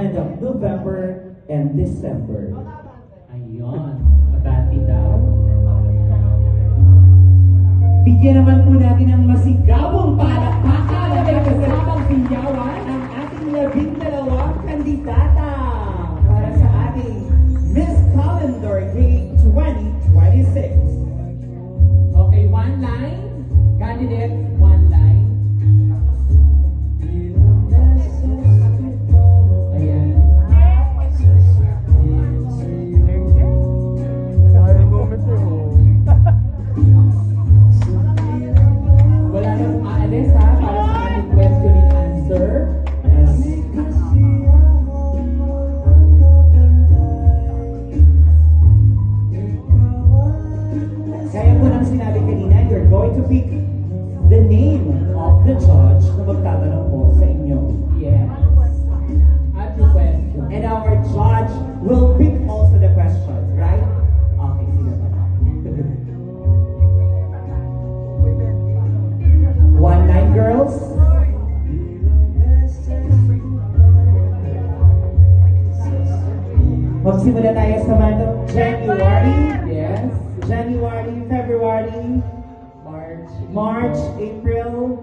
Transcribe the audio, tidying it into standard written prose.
month of November and December. Ayun, mabati daw. Bigyan naman po natin ng masigabong palakpakan at kasamang sinyawan ang ating 12 kandidata para sa ating Miss Calendar Day 2026. Okay, one line. Candidate, one line. Ayan. Wala nang aalis ha, para sa ating question and answer. Yes. Kaya po nang sinabi kanina, you're going to pick the name of the judge na magtatanong po sa inyo. Yes. At the question. And our judge will pick also the questions, right? Okay, sige pa. One line, girls. Magsimula tayo sa month of January. Yes. January, February, March. March, April,